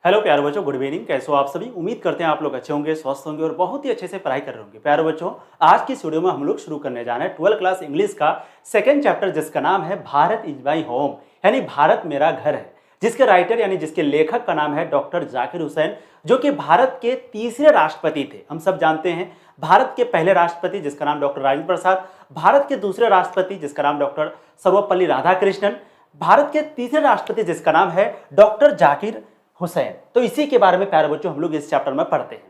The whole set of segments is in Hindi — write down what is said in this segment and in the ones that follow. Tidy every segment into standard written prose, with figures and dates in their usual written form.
हेलो प्यारे बच्चों, गुड इवनिंग। कैसे हो आप सभी? उम्मीद करते हैं आप लोग अच्छे होंगे, स्वस्थ होंगे और बहुत ही अच्छे से पढ़ाई कर रहे होंगे। प्यारे बच्चों, आज की इस वीडियो में हम लोग शुरू करने जा रहे हैं 12th क्लास इंग्लिश का सेकंड चैप्टर, जिसका नाम है भारत इज माई होम, यानी भारत मेरा घर है। जिसके राइटर यानी जिसके लेखक का नाम है डॉक्टर जाकिर हुसैन, जो कि भारत के तीसरे राष्ट्रपति थे। हम सब जानते हैं भारत के पहले राष्ट्रपति जिसका नाम डॉक्टर राजेंद्र प्रसाद, भारत के दूसरे राष्ट्रपति जिसका नाम डॉक्टर सर्वपल्ली राधाकृष्णन, भारत के तीसरे राष्ट्रपति जिसका नाम है डॉक्टर जाकिर हुसैन। तो इसी के बारे में प्यारे बच्चों हम लोग इस चैप्टर में पढ़ते हैं।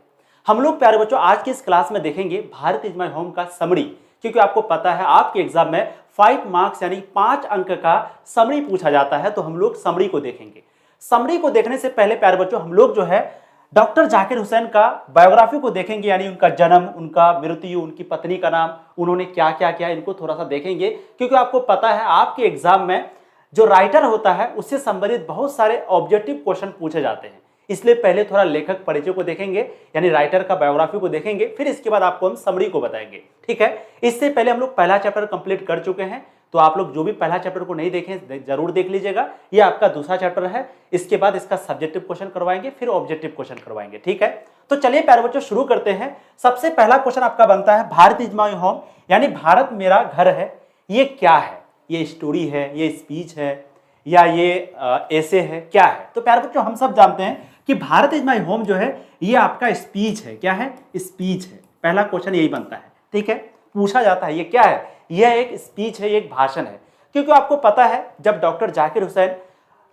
हम लोग प्यारे बच्चों आज की इस क्लास में देखेंगे भारत इज माई होम का समरी, क्योंकि आपको पता है आपके एग्जाम में 5 मार्क्स यानी 5 अंक का समरी पूछा जाता है। तो हम लोग समरी को देखेंगे। समरी को देखने से पहले प्यारे बच्चों हम लोग जो है डॉक्टर जाकिर हुसैन का बायोग्राफी को देखेंगे, यानी उनका जन्म, उनका मृत्यु, उनकी पत्नी का नाम, उन्होंने क्या क्या किया, इनको थोड़ा सा देखेंगे। क्योंकि आपको पता है आपके एग्जाम में जो राइटर होता है उससे संबंधित बहुत सारे ऑब्जेक्टिव क्वेश्चन पूछे जाते हैं। इसलिए पहले थोड़ा लेखक परिचय को देखेंगे, यानी राइटर का बायोग्राफी को देखेंगे, फिर इसके बाद आपको हम समरी को बताएंगे। ठीक है, इससे पहले हम लोग पहला चैप्टर कंप्लीट कर चुके हैं। तो आप लोग जो भी पहला चैप्टर को नहीं देखें जरूर देख लीजिएगा। ये आपका दूसरा चैप्टर है। इसके बाद इसका सब्जेक्टिव क्वेश्चन करवाएंगे, फिर ऑब्जेक्टिव क्वेश्चन करवाएंगे। ठीक है, तो चलिए प्यारे बच्चों शुरू करते हैं। सबसे पहला क्वेश्चन आपका बनता है भारत इज माई होम, यानी भारत मेरा घर है। ये क्या है? ये स्टोरी है, ये स्पीच है, या ये ऐसे है, क्या है? तो प्यारे बच्चों हम सब जानते हैं कि भारत इज माई होम जो है ये आपका स्पीच है। क्या है? स्पीच है। पहला क्वेश्चन यही बनता है। ठीक है, पूछा जाता है ये क्या है? यह एक स्पीच है, एक भाषण है। क्योंकि आपको पता है जब डॉक्टर जाकिर हुसैन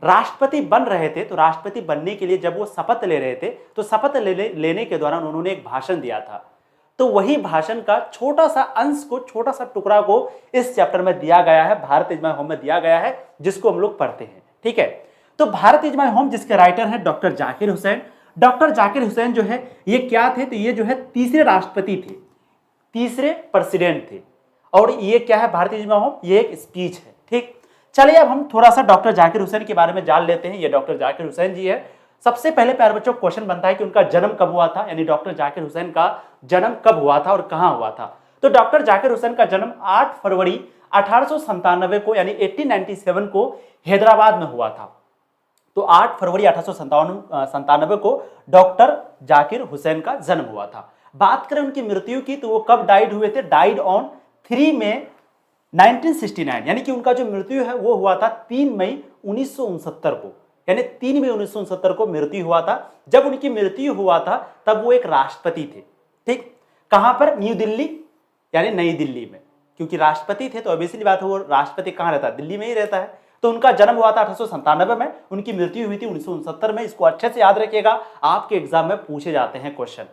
राष्ट्रपति बन रहे थे, तो राष्ट्रपति बनने के लिए जब वो शपथ ले रहे थे, तो शपथ लेने के दौरान उन्होंने एक भाषण दिया था। तो वही भाषण का छोटा सा अंश को, छोटा सा टुकड़ा को इस चैप्टर में दिया गया है, भारत इज माई होम में दिया गया है, जिसको हम लोग पढ़ते हैं। ठीक है, तो भारत इज माई होम जिसके राइटर है डॉक्टर जाकिर हुसैन। डॉक्टर जाकिर हुसैन जो है ये क्या थे? तो ये जो है तीसरे राष्ट्रपति थे, तीसरे प्रेसिडेंट थे। और ये क्या है? भारत इज माई होम ये एक स्पीच है। ठीक, चलिए अब हम थोड़ा सा डॉक्टर जाकिर हुसैन के बारे में जान लेते हैं। ये डॉक्टर जाकिर हुसैन जी है। सबसे पहले प्यारे बच्चों क्वेश्चन बनता है कि उनका जन्म कब हुआ था, यानी डॉक्टर जाकिर हुसैन का जन्म कब हुआ था और कहां हुआ था। तो डॉक्टर जाकिर हुसैन का जन्म 8 फरवरी 1897 को, यानी 1897 को हैदराबाद में हुआ था। तो 8 फरवरी 1897 को डॉक्टर जाकिर हुसैन का जन्म हुआ था। बात करें उनकी मृत्यु की, तो वो कब डाइड हुए थे? डाइड ऑन 3 मई 1969, यानी कि उनका जो मृत्यु है वो हुआ था 3 मई 1969 को, यानी 3 मई 1969 को मृत्यु हुआ था। जब उनकी मृत्यु हुआ था तब वो एक राष्ट्रपति थे। ठीक, कहां पर? न्यू दिल्ली, यानी नई दिल्ली में। क्योंकि राष्ट्रपति थे तो ऑब्वियसली बात है वो राष्ट्रपति कहां रहता है? दिल्ली में ही रहता है। तो उनका जन्म हुआ था 1897 में, उनकी मृत्यु हुई थी 1969 में। इसको अच्छे से याद रखिएगा, आपके एग्जाम में पूछे जाते हैं क्वेश्चन।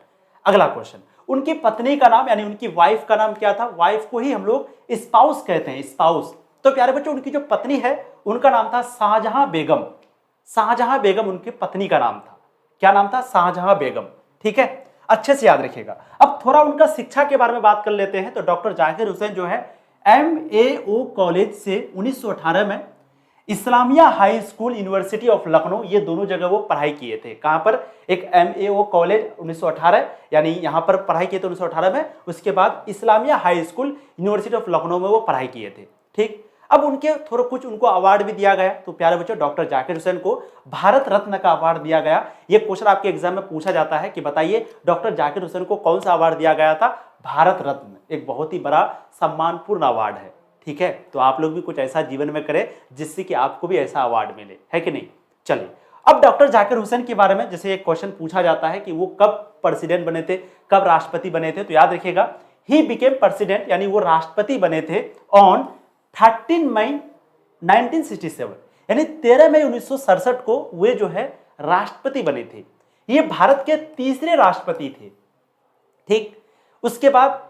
अगला क्वेश्चन, उनकी पत्नी का नाम, यानी उनकी वाइफ का नाम क्या था? वाइफ को ही हम लोग स्पाउस कहते हैं, स्पाउस। तो प्यारे बच्चों उनकी जो पत्नी है उनका नाम था शाहजहां बेगम। शाहजहां बेगम उनकी पत्नी का नाम था। क्या नाम था? शाहजहां बेगम। ठीक है, अच्छे से याद रखिएगा। अब थोड़ा उनका शिक्षा के बारे में बात कर लेते हैं। तो डॉक्टर जाकिर हुसैन जो है MAO कॉलेज से 1918 में, Islamia high school university of Lucknow, ये दोनों जगह वो पढ़ाई किए थे। कहां पर? एक MAO कॉलेज 1918, यानी यहां पर पढ़ाई किए थे 1918 में। उसके बाद Islamia high school university of Lucknow में वो पढ़ाई किए थे। ठीक, अब उनके थोड़ा कुछ उनको अवार्ड भी दिया गया। तो प्यारे बच्चों डॉक्टर जाकिर हुसैन को भारत रत्न का अवार्ड दिया गया। ये क्वेश्चन आपके एग्जाम में पूछा जाता है कि बताइए डॉक्टर जाकिर हुसैन को कौन सा अवार्ड दिया गया था? भारत रत्न, एक बहुत ही बड़ा सम्मानपूर्ण अवार्ड है। ठीक है, तो आप लोग भी कुछ ऐसा जीवन में करें जिससे कि आपको भी ऐसा अवार्ड मिले, है कि नहीं? चलिए अब डॉक्टर जाकिर हुसैन के बारे में जैसे एक क्वेश्चन पूछा जाता है कि वो कब प्रेसिडेंट बने थे, कब राष्ट्रपति बने थे, तो याद रखिएगा ही बिकेम प्रेसिडेंट, यानी वो राष्ट्रपति बने थे ऑन 13 मई 1967, यानी 13 मई 1967 को वे जो है राष्ट्रपति बने थे। ये भारत के तीसरे राष्ट्रपति थे। ठीक, उसके बाद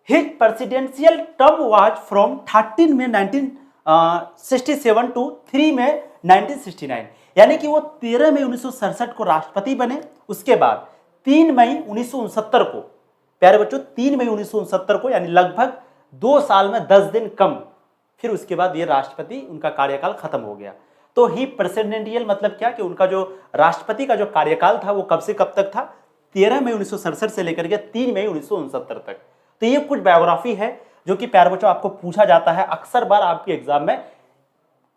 his presidential term was from 13 May 1967 to 3 May 1969, यानी कि वो 13 मई 1967 को राष्ट्रपति बने। उसके बाद 3 मई 1969 को, प्यारे बच्चों 3 मई 1969 को, यानी लगभग 2 साल में 10 दिन कम, फिर उसके बाद ये राष्ट्रपति उनका कार्यकाल खत्म हो गया। तो ही प्रेसिडेंशियल मतलब क्या कि उनका जो राष्ट्रपति का जो कार्यकाल था वो कब से कब तक था? 13 मई 1967 से लेकर के 3 मई 1969 तक। तो ये कुछ बायोग्राफी है जो कि प्यारे बच्चों आपको पूछा जाता है अक्सर बार आपके एग्जाम में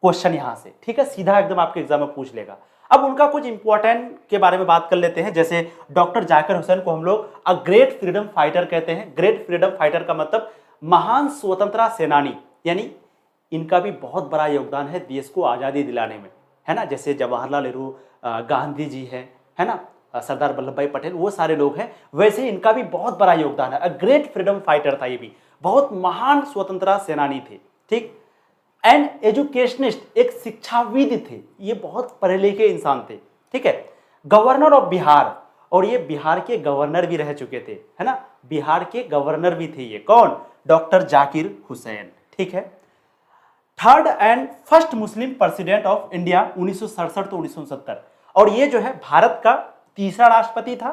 क्वेश्चन यहां से। ठीक है, सीधा एकदम आपके एग्जाम में पूछ लेगा। अब उनका कुछ इंपॉर्टेंट के बारे में बात कर लेते हैं। जैसे डॉक्टर जाकिर हुसैन को हम लोग अ ग्रेट फ्रीडम फाइटर कहते हैं। ग्रेट फ्रीडम फाइटर का मतलब महान स्वतंत्रता सेनानी, यानी इनका भी बहुत बड़ा योगदान है देश को आज़ादी दिलाने में, है ना। जैसे जवाहरलाल नेहरू, गांधी जी है ना, सरदार वल्लभ भाई पटेल, वो सारे लोग हैं। वैसे इनका भी बहुत बड़ा योगदान है। अ ग्रेट फ्रीडम फाइटर था ये भी, बहुत महान स्वतंत्रता सेनानी थे, ठीक। एंड एजुकेशनिस्ट, एक शिक्षाविद थे, ये बहुत पढ़े लिखे इंसान थे, ठीक है। गवर्नर ऑफ बिहार, और ये बिहार के गवर्नर भी रह चुके थे, है ना, बिहार के गवर्नर भी थे ये। कौन? डॉक्टर जाकिर हुसैन, ठीक है। Third and first Muslim president of India 1967 to 1969, और ये जो है भारत का तीसरा राष्ट्रपति था,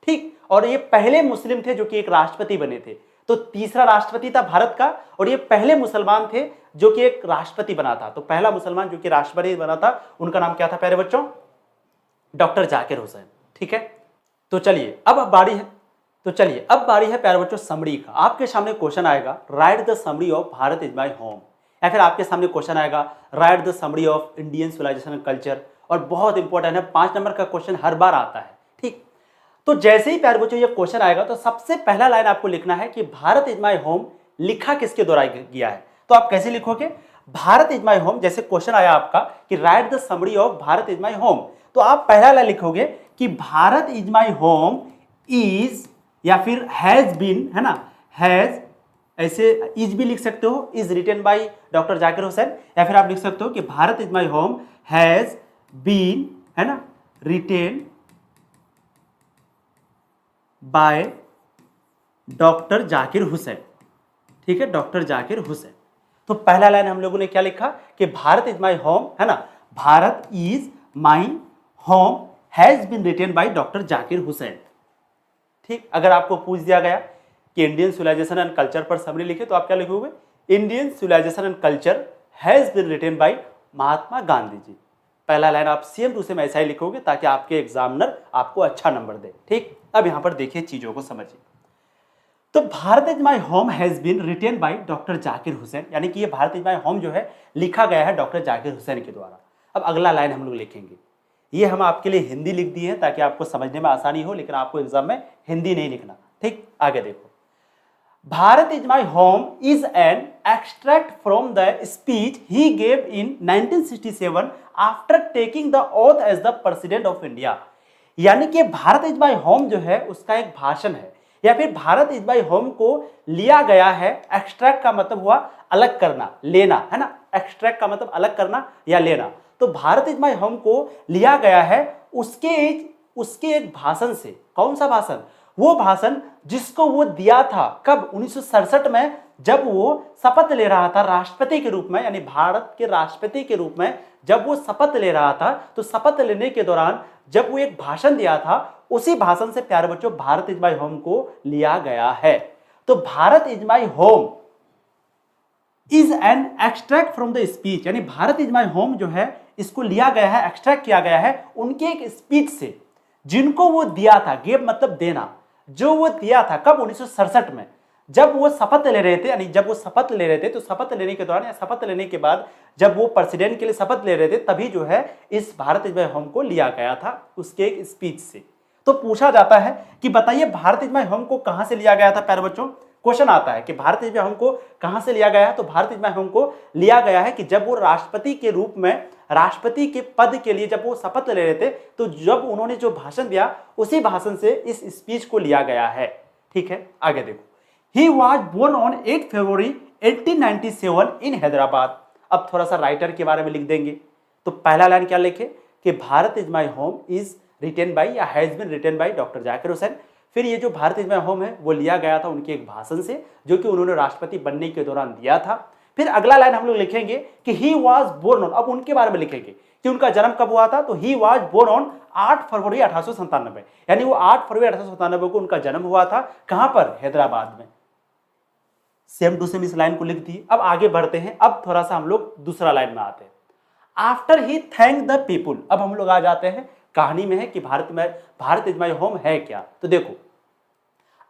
ठीक। और ये पहले मुस्लिम थे जो कि एक राष्ट्रपति बने थे। तो तीसरा राष्ट्रपति था भारत का, और ये पहले मुसलमान थे जो कि एक राष्ट्रपति बना था। तो पहला मुसलमान जो कि राष्ट्रपति बना था, उनका नाम क्या था प्यारे बच्चों? डॉक्टर जाकिर हुसैन, ठीक है। तो चलिए अब बारी है प्यारे बच्चों समरी का। आपके सामने क्वेश्चन आएगा, write the summary of Bharat is my home, या फिर आपके सामने क्वेश्चन आएगा, write the summary of Indian civilization and culture. और बहुत इंपॉर्टेंट है, 5 नंबर का क्वेश्चन हर बार आता है, ठीक। तो जैसे ही प्यारे बच्चों ये क्वेश्चन आएगा, तो सबसे पहला लाइन आपको लिखना है कि भारत इज माय होम लिखा किसके द्वारा गया है। तो आप कैसे लिखोगे? भारत इज माय होम, जैसे क्वेश्चन आया आपका कि right the summary of Bharat is my home, तो आप पहला लाइन लिखोगे कि Bharat is my home is, या फिर हैज बीन, है ना, हैज, ऐसे इज भी लिख सकते हो, is written by doctor Zakir Hussain, या फिर आप लिख सकते हो कि Bharat is my home has been, है ना, written by doctor Zakir Hussain, ठीक है, डॉक्टर जाकिर हुसैन। तो पहला लाइन हम लोगों ने क्या लिखा कि भारत इज माय होम, है ना, Bharat is my home has been written by doctor Zakir Hussain, ठीक। अगर आपको पूछ दिया गया कि इंडियन सिविलाइजेशन एंड कल्चर पर समरी लिखे, तो आप क्या लिखोगे? Indian civilization and culture has been written by Mahatma Gandhi ji. पहला लाइन आप सेम टू सेम ऐसा ही लिखोगे ताकि आपके एग्जामिनर आपको अच्छा नंबर दे, ठीक। अब यहां पर देखिए, चीजों को समझिए। तो Bharat is my home has been written by doctor Zakir Hussain, यानी कि ये भारत इज माय होम जो है लिखा गया है डॉक्टर जाकिर हुसैन के द्वारा। अब अगला लाइन हम लोग लिखेंगे, ये हम आपके लिए हिंदी लिख दिए हैं ताकि आपको समझने में आसानी हो, लेकिन आपको एग्जाम में हिंदी नहीं लिखना, ठीक। आगे देखो, Bharat is my home is an extract from the speech he gave in 1967 after taking the oath as the president of India. यानी कि भारत इज माय होम जो है उसका एक भाषण है, या फिर भारत इज माय होम को लिया गया है। एक्सट्रैक्ट का मतलब हुआ अलग करना, लेना, है ना, एक्सट्रैक्ट का मतलब अलग करना या लेना। तो भारत इज माय होम को लिया गया है उसके एक भाषण से। कौन सा भाषण? वो भाषण जिसको वो दिया था कब? 1967 में, जब वो शपथ ले रहा था राष्ट्रपति के रूप में, यानी भारत के राष्ट्रपति के रूप में जब वो शपथ ले रहा था। तो शपथ लेने के दौरान जब वो एक भाषण दिया था, उसी भाषण से प्यारे बच्चों भारत इज माय होम को लिया गया है। तो Bharat is my home is an extract from the speech, यानी भारत इज माय होम जो है इसको लिया गया है, एक्सट्रैक्ट किया गया है उनके एक स्पीच से, जिनको वो दिया था। गेव मतलब देना, जो वो दिया था कब? 1967 में, जब वो शपथ ले रहे थे। यानी जब वो शपथ ले रहे थे, तो शपथ लेने के दौरान या शपथ लेने के बाद जब वो प्रेसिडेंट के लिए शपथ ले रहे थे, तभी जो है इस भारत इज माय होम को लिया गया था उसके एक स्पीच से। तो पूछा जाता है कि बताइए भारत इज माय होम को कहां से लिया गया था प्यारे बच्चों? क्वेश्चन आता है कि भारत इज माय होम को कहां से लिया गया है। तो भारत इज माय होम को लिया गया है कि जब वो राष्ट्रपति के रूप में, राष्ट्रपति के पद के लिए जब वो शपथ ले रहे थे, तो जब उन्होंने जो भाषण दिया, उसी भाषण से इस स्पीच को लिया गया है, ठीक है। आगे देखो, ही वॉज बोर्न ऑन 8 फरवरी 1897 इन हैदराबाद। अब थोड़ा सा राइटर के बारे में लिख देंगे। तो पहला लाइन क्या लिखे कि Bharat is my home is written by या has been written by doctor Zakir Hussain. फिर ये जो भारत इज माय होम है वो लिया गया था उनके एक भाषण से, जो कि उन्होंने राष्ट्रपति बनने के दौरान दिया था। फिर अगला लाइन हम लोग लिखेंगे कि ही वॉज बोर्न ऑन, अब उनके बारे में लिखेंगे कि उनका जन्म कब हुआ था। तो ही वॉज बोर्न ऑन 8 फरवरी 1897, यानी वो 8 फरवरी 1897 को उनका जन्म हुआ था। कहां पर? हैदराबाद में। सेम टू सेम इस लाइन को लिख दी। अब आगे बढ़ते हैं, अब थोड़ा सा हम लोग दूसरा लाइन में आते हैं। After he thank the people, अब हम लोग आ जाते हैं कहानी में है कि भारत इज माय होम है क्या। तो देखो,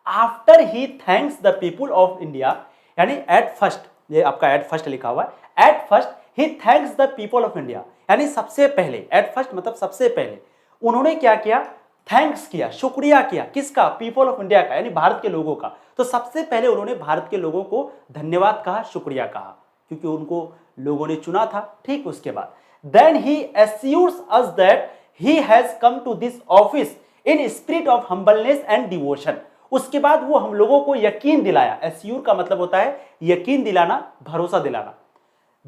after he thanks the people of India, यानी एट फर्स्ट, ये आपका एट फर्स्ट लिखा हुआ है, at first he thanks the people of India, यानी सबसे पहले, एट फर्स्ट मतलब सबसे पहले उन्होंने क्या किया, थैंक्स किया, शुक्रिया किया, किसका, पीपल ऑफ इंडिया का, यानी भारत के लोगों का। तो सबसे पहले उन्होंने भारत के लोगों को धन्यवाद कहा, शुक्रिया कहा, क्योंकि उनको लोगों ने चुना था। ठीक, उसके बाद then he assures us that he has come to this office in spirit of humbleness and devotion. उसके बाद वो हम लोगों को यकीन दिलाया, एश्योर का मतलब होता है यकीन दिलाना, भरोसा दिलाना।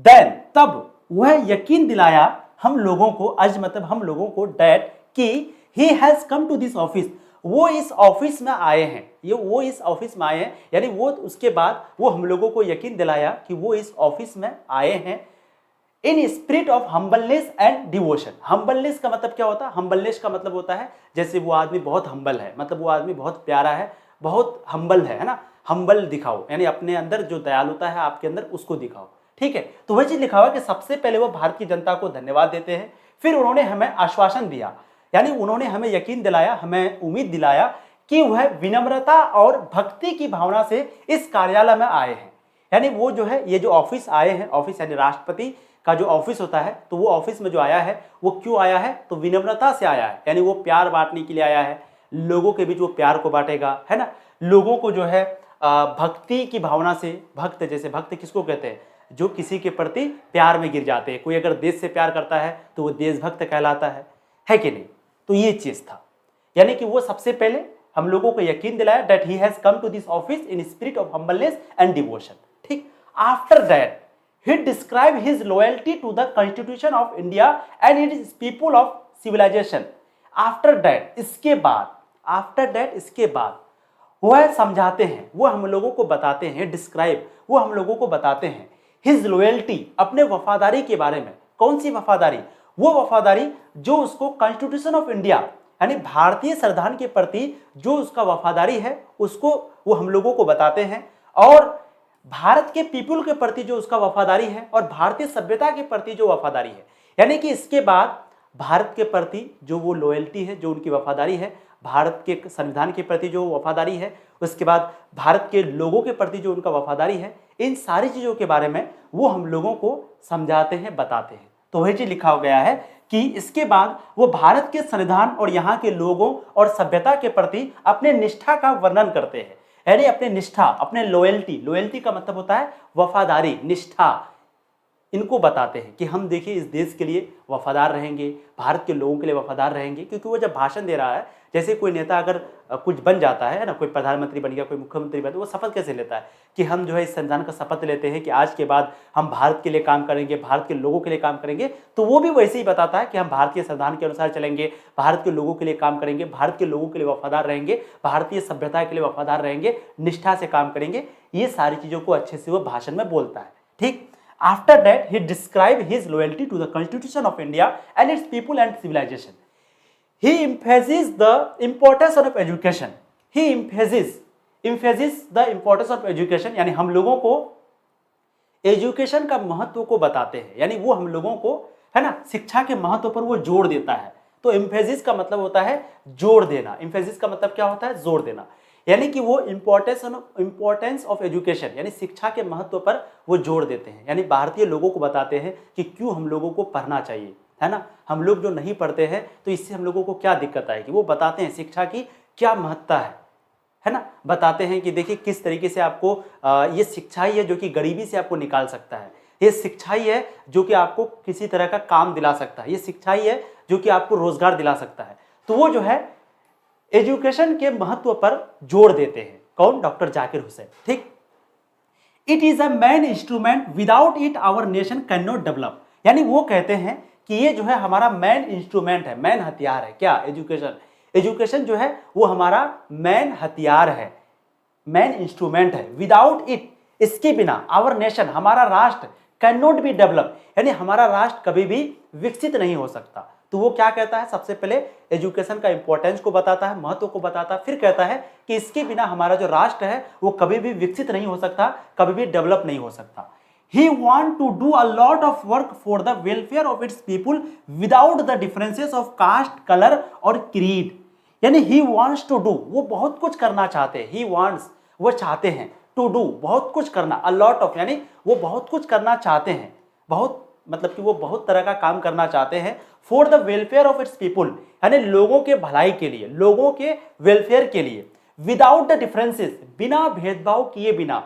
देन तब वह यकीन दिलाया हम लोगों को, आज मतलब हम लोगों को, दैट कि he has come to this office, वो इस ऑफिस में आए हैं, ये वो इस ऑफिस में आए हैं, यानी वो उसके बाद वो हम लोगों को यकीन दिलाया कि वो इस ऑफिस में आए हैं इन spirit of humbleness and devotion. Humbleness का मतलब क्या होता है, हम्बलनेस का मतलब होता है जैसे वो आदमी बहुत हम्बल है, मतलब वो आदमी बहुत प्यारा है, बहुत हम्बल है ना, हम्बल दिखाओ, यानी अपने अंदर जो दयालुता है आपके अंदर उसको दिखाओ। ठीक है, तो वह चीज लिखा हुआ कि सबसे पहले वो भारत की जनता को धन्यवाद देते हैं, फिर उन्होंने हमें आश्वासन दिया, यानी उन्होंने हमें यकीन दिलाया, हमें उम्मीद दिलाया कि वह विनम्रता और भक्ति की भावना से इस कार्यालय में आए हैं। यानी वो जो है, ये जो ऑफिस आए हैं, ऑफिस यानी राष्ट्रपति का जो ऑफिस होता है, तो वो ऑफिस में जो आया है वो क्यों आया है, तो विनम्रता से आया है, यानी वो प्यार बांटने के लिए आया है, लोगों के बीच वो प्यार को बांटेगा, है ना, लोगों को जो है भक्ति की भावना से, भक्त जैसे, भक्त किसको कहते हैं, जो किसी के प्रति प्यार में गिर जाते हैं। कोई अगर देश से प्यार करता है तो वो देशभक्त कहलाता है कि नहीं। तो ये चीज था, यानी कि वो सबसे पहले हम लोगों को यकीन दिलाया that he has come to this office in spirit of humbleness and devotion. ठीक, after that he described his loyalty to the constitution of India and its people of civilization. After that, इसके बाद, आफ्टर दैट इसके बाद वह समझाते हैं, वो हम लोगों को बताते हैं, डिस्क्राइब, वो हम लोगों को बताते हैं हिज लॉयल्टी, अपने वफादारी के बारे में। कौन सी वफादारी, वो वफादारी जो उसको कॉन्स्टिट्यूशन ऑफ इंडिया यानी भारतीय संविधान के प्रति जो उसका वफादारी है उसको वो हम लोगों को बताते हैं, और भारत के पीपल के प्रति जो उसका वफादारी है, और भारतीय सभ्यता के प्रति जो वफादारी है। यानी कि इसके बाद भारत के प्रति जो वो लॉयल्टी है, जो उनकी वफादारी है, भारत के संविधान के प्रति जो वफादारी है, उसके बाद भारत के लोगों के प्रति जो उनका वफादारी है, इन सारी चीज़ों के बारे में वो हम लोगों को समझाते हैं, बताते हैं। तो वही चीज लिखा गया है कि इसके बाद वो भारत के संविधान और यहाँ के लोगों और सभ्यता के प्रति अपने निष्ठा का वर्णन करते हैं, यानी अपने निष्ठा, अपने लॉयल्टी, लॉयल्टी का मतलब होता है वफादारी, निष्ठा, इनको बताते हैं कि हम देखिए इस देश के लिए वफादार रहेंगे, भारत के लोगों के लिए वफादार रहेंगे। क्योंकि वो जब भाषण दे रहा है, जैसे कोई नेता अगर कुछ बन जाता है ना, कोई प्रधानमंत्री बन गया, कोई मुख्यमंत्री बन गया, वो शपथ कैसे लेता है कि हम जो है इस संविधान का शपथ लेते हैं कि आज के बाद हम भारत के लिए काम करेंगे, भारत के लोगों के लिए काम करेंगे। तो वो भी वैसे ही बताता है कि हम भारतीय संविधान के अनुसार चलेंगे, भारत के लोगों के लिए काम करेंगे, भारत के लोगों के लिए वफादार रहेंगे, भारतीय सभ्यता के लिए वफादार रहेंगे, निष्ठा से काम करेंगे। ये सारी चीज़ों को अच्छे से वो भाषण में बोलता है। ठीक, after that he described his loyalty to the constitution of India and its people and civilization. He emphasizes the importance of education. He emphasizes the importance of education, यानी हम लोगों को एजुकेशन का महत्व को बताते हैं, यानी वो हम लोगों को है ना शिक्षा के महत्व पर वो जोर देता है। तो एम्फेसिस का मतलब होता है जोर देना, एम्फेसिस का मतलब क्या होता है, जोर देना, यानी कि वो इंपॉर्टेंस ऑफ एजुकेशन यानी शिक्षा के महत्व पर वो जोर देते हैं, यानी भारतीय लोगों को बताते हैं कि क्यों हम लोगों को पढ़ना चाहिए, है ना। हम लोग जो नहीं पढ़ते हैं तो इससे हम लोगों को क्या दिक्कत आएगी, वो बताते हैं शिक्षा की क्या महत्ता है ना। बताते हैं कि देखिए किस तरीके से आपको ये शिक्षा ही है जो कि गरीबी से आपको निकाल सकता है, ये शिक्षा ही है जो कि आपको किसी तरह का काम दिला सकता है, ये शिक्षा ही है जो कि आपको रोजगार दिला सकता है। तो वो जो है एजुकेशन के महत्व पर जोर देते हैं। कौन, डॉक्टर जाकिर हुसैन। ठीक, it is a man instrument without it our nation can not develop, यानी वो कहते हैं कि ये जो है हमारा मैन इंस्ट्रूमेंट है, मैन हथियार है। क्या, एजुकेशन, एजुकेशन जो है वो हमारा मैन हथियार है, मैन इंस्ट्रूमेंट है। विदाउट इट, इसके बिना आवर नेशन, हमारा राष्ट्र, कैन नॉट बी डेवलप, यानी हमारा राष्ट्र कभी भी विकसित नहीं हो सकता। तो वो क्या कहता है, सबसे पहले एजुकेशन का इंपॉर्टेंस को बताता है, महत्व को बताता है, फिर कहता है कि इसके बिना हमारा जो राष्ट्र है वो कभी भी विकसित नहीं हो सकता, कभी भी डेवलप नहीं हो सकता। He want to do a lot of work for the welfare of its people without the differences of caste, color और creed, यानी he wants to do, वो बहुत कुछ करना चाहते हैं, he wants, वो चाहते हैं, to do, बहुत कुछ करना, a lot of, यानी वो बहुत कुछ करना चाहते हैं, बहुत मतलब कि वो बहुत तरह का काम करना चाहते हैं for the welfare of its people, यानी लोगों के भलाई के लिए, लोगों के वेलफेयर के लिए, विदाउट द डिफरेंसेस, बिना भेदभाव किए बिना।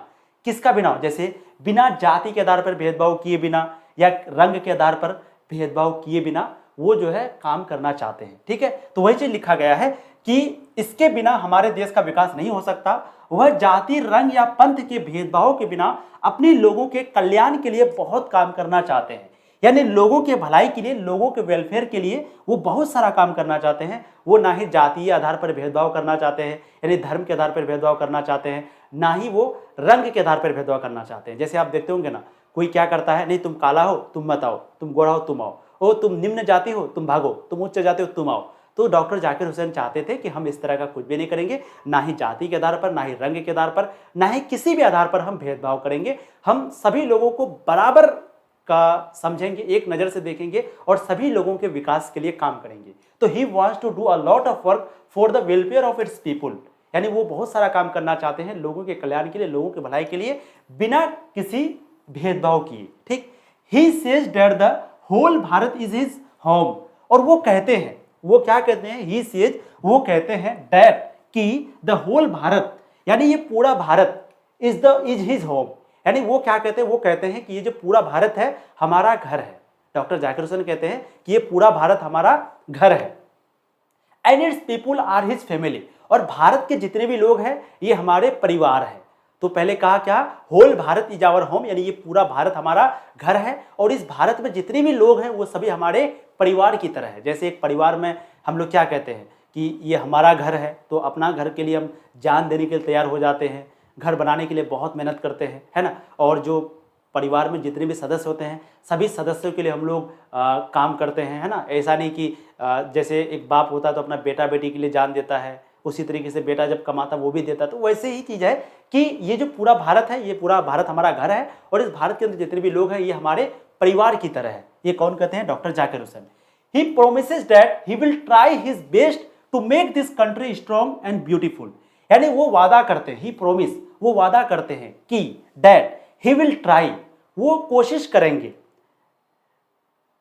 किसका बिना? जैसे बिना जाति के आधार पर भेदभाव किए बिना या रंग के आधार पर भेदभाव किए बिना वो जो है काम करना चाहते हैं। ठीक है, तो वही चीज लिखा गया है कि इसके बिना हमारे देश का विकास नहीं हो सकता। वह जाति, रंग या पंथ के भेदभाव के बिना अपने लोगों के कल्याण के लिए बहुत काम करना चाहते हैं, यानी लोगों के भलाई के लिए, लोगों के वेलफेयर के लिए वो बहुत सारा काम करना चाहते हैं। वो ना ही जातीय आधार पर भेदभाव करना चाहते हैं, यानी धर्म के आधार पर भेदभाव करना चाहते हैं, ना ही वो रंग के आधार पर भेदभाव करना चाहते हैं। जैसे आप देखते होंगे ना, कोई क्या करता है, नहीं तुम काला हो तुम मत आओ, तुम गोरा हो तुम आओ, ओ तुम निम्न जाति हो तुम भागो, तुम उच्च जाति हो तुम आओ। तो डॉक्टर जाकिर हुसैन चाहते थे कि हम इस तरह का कुछ भी नहीं करेंगे, ना ही जाति के आधार पर, ना ही रंग के आधार पर, ना ही किसी भी आधार पर हम भेदभाव करेंगे। हम सभी लोगों को बराबर का समझेंगे, एक नजर से देखेंगे और सभी लोगों के विकास के लिए काम करेंगे। तो he wants to do a lot of work for the welfare of its people, यानी वो बहुत सारा काम करना चाहते हैं लोगों के कल्याण के लिए, लोगों के भलाई के लिए, बिना किसी भेदभाव किए। ठीक, he says that the whole Bharat is his home, और वो कहते हैं, वो क्या कहते हैं, ही सेज, वो कहते हैं दैट कि द होल भारत, यानी ये पूरा भारत, इज हिज होम, यानी वो क्या कहते हैं, वो कहते हैं कि ये जो पूरा भारत है हमारा घर है। डॉक्टर जाकिर हुसैन कहते हैं कि ये पूरा भारत हमारा घर है। And its people are his family, और भारत के जितने भी लोग हैं ये हमारे परिवार है। तो पहले कहा क्या, whole Bharat is our home, यानी ये पूरा भारत हमारा घर है, और इस भारत में जितने भी लोग हैं वो सभी हमारे परिवार की तरह है। जैसे एक परिवार में हम लोग क्या कहते हैं कि ये हमारा घर है, तो अपना घर के लिए हम जान देने के लिए तैयार हो जाते हैं, घर बनाने के लिए बहुत मेहनत करते हैं, है ना। और जो परिवार में जितने भी सदस्य होते हैं सभी सदस्यों के लिए हम लोग काम करते हैं, है ना। ऐसा नहीं कि जैसे एक बाप होता है तो अपना बेटा बेटी के लिए जान देता है, उसी तरीके से बेटा जब कमाता वो भी देता है। तो वैसे ही चीज़ है कि ये जो पूरा भारत है, ये पूरा भारत हमारा घर है, और इस भारत के अंदर जितने भी लोग हैं ये हमारे परिवार की तरह है। ये कौन कहते हैं, doctor Zakir Hussain. He promises that he will try his best to make this country strong and beautiful, यानी वो वादा करते हैं, ही प्रोमिस, वो वादा करते हैं कि दैट ही विल ट्राई, वो कोशिश करेंगे,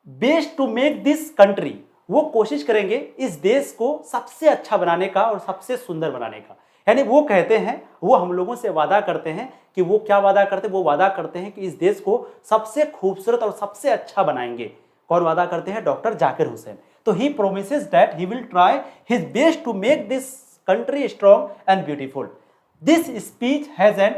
best to make this country, वो कोशिश करेंगे इस देश को सबसे अच्छा बनाने का और सबसे सुंदर बनाने का। यानी वो कहते हैं, वो हम लोगों से वादा करते हैं कि वो क्या वादा करते हैं, वो वादा करते हैं कि इस देश को सबसे खूबसूरत और सबसे अच्छा बनाएंगे। कौन वादा करते हैं, डॉक्टर जाकिर हुसैन। तो he promises that he will try his best to make this country strong and beautiful. This speech has an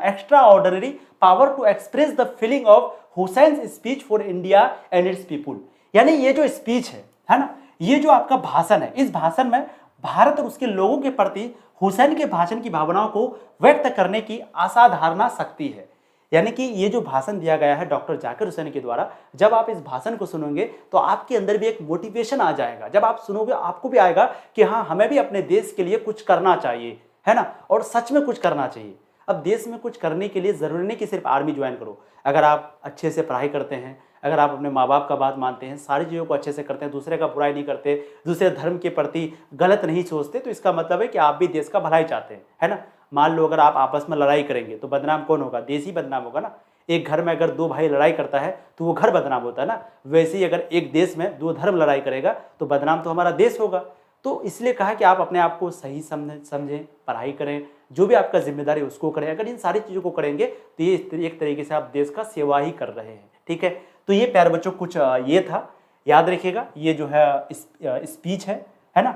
extraordinary power to express the feeling of Hussein's speech for India and its people. यानी ये जो स्पीच है ना, ये जो आपका भाषण है, इस भाषण में भारत और उसके लोगों के प्रति हुसैन के भाषण की भावनाओं को व्यक्त करने की असाधारण शक्ति है। यानी कि ये जो भाषण दिया गया है डॉक्टर जाकिर हुसैन के द्वारा, जब आप इस भाषण को सुनोगे तो आपके अंदर भी एक मोटिवेशन आ जाएगा। जब आप सुनोगे आपको भी आएगा कि हाँ, हमें भी अपने देश के लिए कुछ करना चाहिए, है ना, और सच में कुछ करना चाहिए। अब देश में कुछ करने के लिए ज़रूरी नहीं कि सिर्फ आर्मी ज्वाइन करो। अगर आप अच्छे से पढ़ाई करते हैं, अगर आप अपने माँ बाप का बात मानते हैं, सारी चीज़ों को अच्छे से करते हैं, दूसरे का बुराई नहीं करते, दूसरे धर्म के प्रति गलत नहीं सोचते, तो इसका मतलब है कि आप भी देश का भलाई चाहते हैं, है ना। मान लो अगर आप आपस में लड़ाई करेंगे तो बदनाम कौन होगा, देश ही बदनाम होगा ना। एक घर में अगर दो भाई लड़ाई करता है तो वो घर बदनाम होता है ना। वैसे ही अगर एक देश में दो धर्म लड़ाई करेगा तो बदनाम तो हमारा देश होगा। तो इसलिए कहा कि आप अपने आप को सही समझें, पढ़ाई करें, जो भी आपका जिम्मेदारी है उसको करें। अगर इन सारी चीज़ों को करेंगे तो ये एक तरीके से आप देश का सेवा ही कर रहे हैं। ठीक है, तो ये प्यारे बच्चों कुछ ये था, याद रखिएगा। ये जो है स्पीच है ना,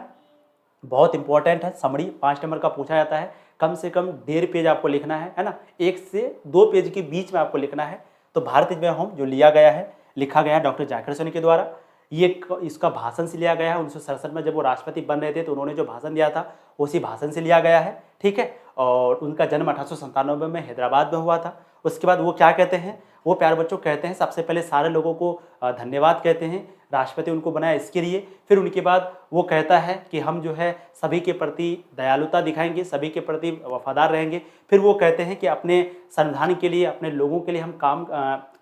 बहुत इंपॉर्टेंट है। समरी 5 नंबर का पूछा जाता है, कम से कम 1.5 पेज आपको लिखना है ना, 1 से 2 पेज के बीच में आपको लिखना है। तो भारत इज माय होम जो लिया गया है, लिखा गया है डॉक्टर जाकिर हुसैन के द्वारा। ये इसका भाषण से लिया गया है। 1967 में जब वो राष्ट्रपति बन रहे थे तो उन्होंने जो भाषण दिया था उसी भाषण से लिया गया है। ठीक है, और उनका जन्म 1897 में हैदराबाद में हुआ था। उसके बाद वो क्या कहते हैं, वो प्यारे बच्चों कहते हैं, सबसे पहले सारे लोगों को धन्यवाद कहते हैं राष्ट्रपति उनको बनाया इसके लिए। फिर उनके बाद वो कहता है कि हम जो है सभी के प्रति दयालुता दिखाएंगे, सभी के प्रति वफादार रहेंगे। फिर वो कहते हैं कि अपने संविधान के लिए, अपने लोगों के लिए हम काम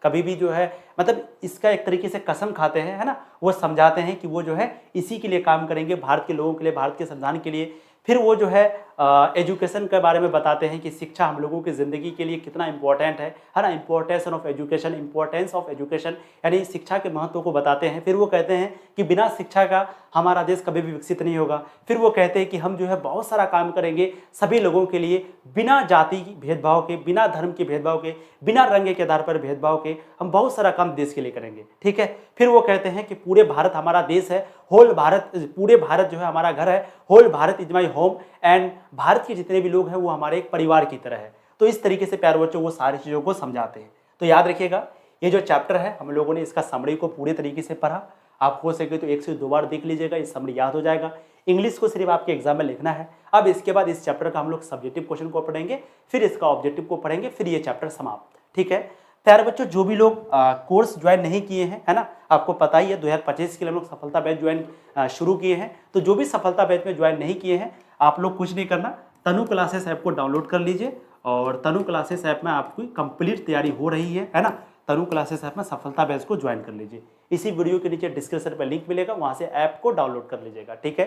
कभी भी जो है मतलब इसका एक तरीके से कसम खाते हैं, है ना। वो समझाते हैं कि वो जो है इसी के लिए काम करेंगे, भारत के लोगों के लिए, भारत के संविधान के लिए। फिर वो जो है एजुकेशन के बारे में बताते हैं कि शिक्षा हम लोगों की ज़िंदगी के लिए कितना इंपॉर्टेंट है ना, importance of education, importance of education, यानी शिक्षा के महत्व को बताते हैं। फिर वो कहते हैं कि बिना शिक्षा का हमारा देश कभी भी विकसित नहीं होगा। फिर वो कहते हैं कि हम जो है बहुत सारा काम करेंगे सभी लोगों के लिए, बिना जाति भेदभाव के, बिना धर्म के भेदभाव के, बिना रंग के आधार पर भेदभाव के, हम बहुत सारा काम देश के लिए करेंगे, ठीक है। फिर वो कहते हैं कि पूरे भारत हमारा देश है, होल भारत, पूरे भारत जो है हमारा घर है, whole Bharat is my home, and Bharat के जितने भी लोग हैं वो हमारे एक परिवार की तरह है। तो इस तरीके से प्यारे बच्चों वो सारी चीज़ों को समझाते हैं। तो याद रखिएगा ये जो चैप्टर है हम लोगों ने इसका समरी को पूरे तरीके से पढ़ा। आप हो सके तो 1 से 2 बार देख लीजिएगा, ये समरी याद हो जाएगा। इंग्लिश को सिर्फ आपके एग्जाम में लिखना है। अब इसके बाद इस चैप्टर का हम लोग सब्जेक्टिव क्वेश्चन को पढ़ेंगे, फिर इसका ऑब्जेक्टिव को पढ़ेंगे, फिर ये चैप्टर समाप्त, ठीक है। प्यारे बच्चों जो भी लोग कोर्स ज्वाइन नहीं किए हैं, है ना, आपको पता ही है 2025 के लिए हम लोग सफलता बैच ज्वाइन शुरू किए हैं। तो जो भी सफलता बैच में ज्वाइन नहीं किए हैं, आप लोग कुछ नहीं करना, तनु क्लासेस ऐप को डाउनलोड कर लीजिए और तनु क्लासेस ऐप में आपकी कंप्लीट तैयारी हो रही है ना। तनु क्लासेस ऐप में सफलता बैच को ज्वाइन कर लीजिए। इसी वीडियो के नीचे डिस्क्रिप्शन पर लिंक मिलेगा, वहाँ से ऐप को डाउनलोड कर लीजिएगा, ठीक है।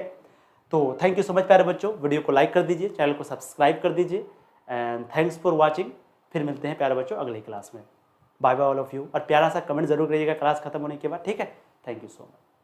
तो थैंक यू सो मच प्यारे बच्चों, वीडियो को लाइक कर दीजिए, चैनल को सब्सक्राइब कर दीजिए, एंड थैंक्स फॉर वॉचिंग। फिर मिलते हैं प्यारे बच्चों अगली क्लास में। Bye bye all of you, और प्यारा सा कमेंट जरूर करिएगा क्लास खत्म होने के बाद, ठीक है। Thank you so much.